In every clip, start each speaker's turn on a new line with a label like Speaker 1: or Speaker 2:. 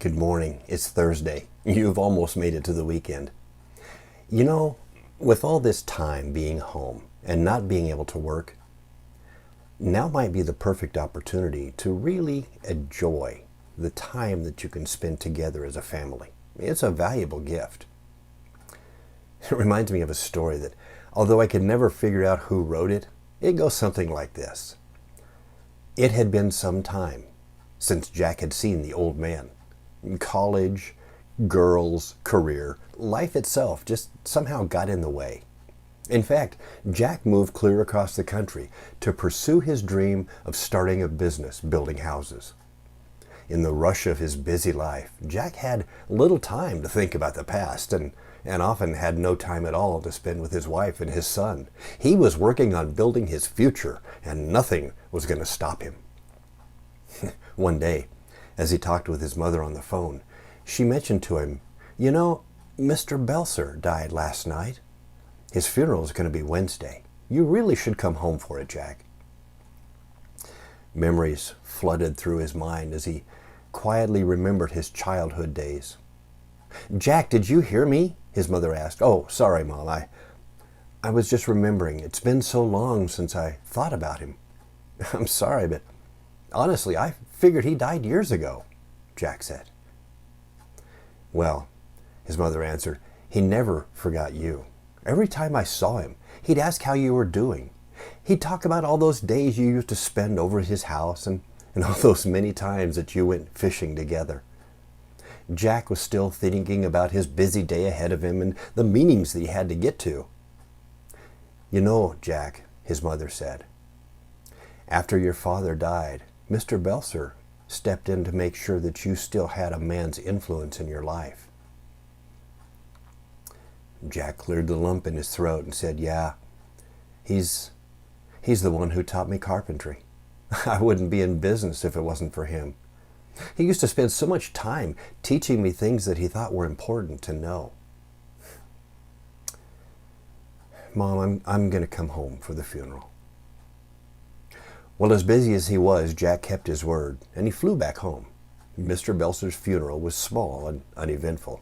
Speaker 1: Good morning. It's Thursday. You've almost made it to the weekend. You know, with all this time being home and not being able to work, now might be the perfect opportunity to really enjoy the time that you can spend together as a family. It's a valuable gift. It reminds me of a story that, although I could never figure out who wrote it, it goes something like this. It had been some time since Jack had seen the old man. College, girls, career, life itself just somehow got in the way. In fact, Jack moved clear across the country to pursue his dream of starting a business building houses. In the rush of his busy life, Jack had little time to think about the past and often had no time at all to spend with his wife and his son. He was working on building his future, and nothing was going to stop him. One day, as he talked with his mother on the phone, she mentioned to him, "You know, Mr. Belser died last night. His funeral is going to be Wednesday. You really should come home for it, Jack." Memories flooded through his mind as he quietly remembered his childhood days. "Jack, did you hear me?" his mother asked. "Oh, sorry, Mom. I was just remembering. It's been so long since I thought about him." "I'm sorry, but honestly, I figured he died years ago," Jack said. "Well," his mother answered, "he never forgot you. Every time I saw him, he'd ask how you were doing. He'd talk about all those days you used to spend over at his house and all those many times that you went fishing together." Jack was still thinking about his busy day ahead of him and the meetings that he had to get to. "You know, Jack," his mother said, "after your father died, Mr. Belser stepped in to make sure that you still had a man's influence in your life." Jack cleared the lump in his throat and said, "Yeah, he's the one who taught me carpentry. I wouldn't be in business if it wasn't for him. He used to spend so much time teaching me things that he thought were important to know." "Mom, I'm going to come home for the funeral." Well, as busy as he was, Jack kept his word, and he flew back home. Mr. Belser's funeral was small and uneventful.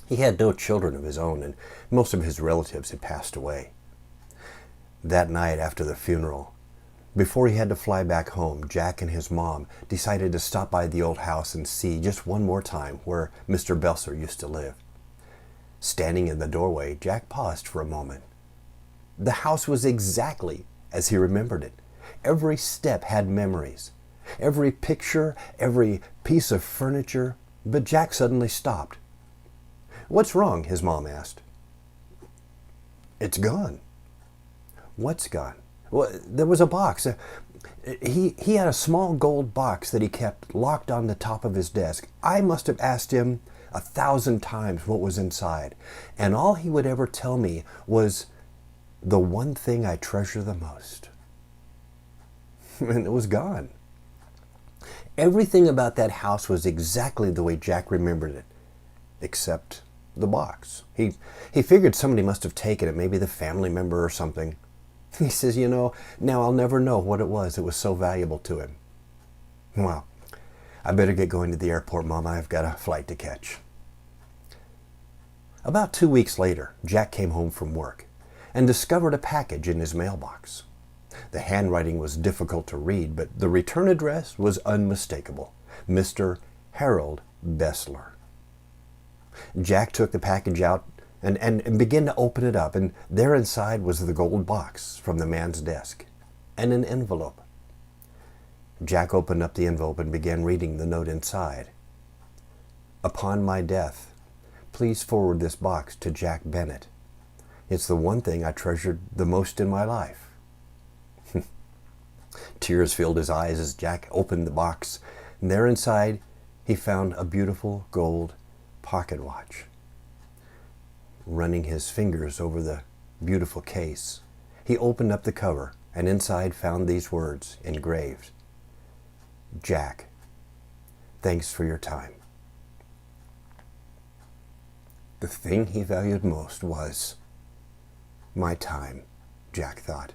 Speaker 1: He had no children of his own, and most of his relatives had passed away. That night after the funeral, before he had to fly back home, Jack and his mom decided to stop by the old house and see just one more time where Mr. Belser used to live. Standing in the doorway, Jack paused for a moment. The house was exactly as he remembered it. Every step had memories. Every picture, every piece of furniture. But Jack suddenly stopped. "What's wrong?" his mom asked. "It's gone." "What's gone?" "Well, there was a box. He had a small gold box that he kept locked on the top of his desk. I must have asked him 1,000 times what was inside. And all he would ever tell me was, 'The one thing I treasure the most.'" And it was gone. Everything about that house was exactly the way Jack remembered it, except the box. He figured somebody must have taken it, maybe the family member or something. He says, "You know, now I'll never know what it was. It was so valuable to him." "Well, I better get going to the airport, Mom. I've got a flight to catch." About 2 weeks later, Jack came home from work and discovered a package in his mailbox. The handwriting was difficult to read, but the return address was unmistakable. Mr. Harold Bessler. Jack took the package out and began to open it up, and there inside was the gold box from the man's desk and an envelope. Jack opened up the envelope and began reading the note inside. "Upon my death, please forward this box to Jack Bennett. It's the one thing I treasured the most in my life." Tears filled his eyes as Jack opened the box, and there inside he found a beautiful gold pocket watch. Running his fingers over the beautiful case, he opened up the cover and inside found these words engraved: "Jack, thanks for your time." The thing he valued most was my time, Jack thought.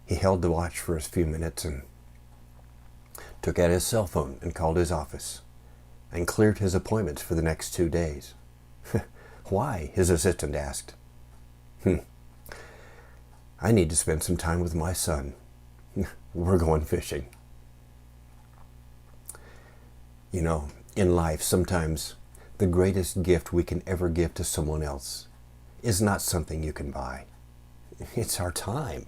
Speaker 1: He held the watch for a few minutes and took out his cell phone and called his office and cleared his appointments for the next 2 days. Why? His assistant asked. I need to spend some time with my son. We're going fishing. You know, in life, sometimes the greatest gift we can ever give to someone else is not something you can buy. It's our time.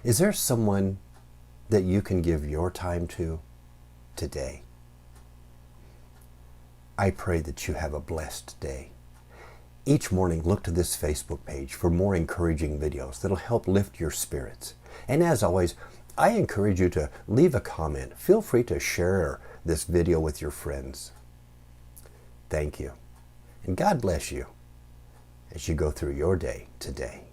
Speaker 1: Is there someone that you can give your time to today? I pray that you have a blessed day. Each morning, look to this Facebook page for more encouraging videos that'll help lift your spirits. And as always, I encourage you to leave a comment. Feel free to share this video with your friends. Thank you. And God bless you as you go through your day today.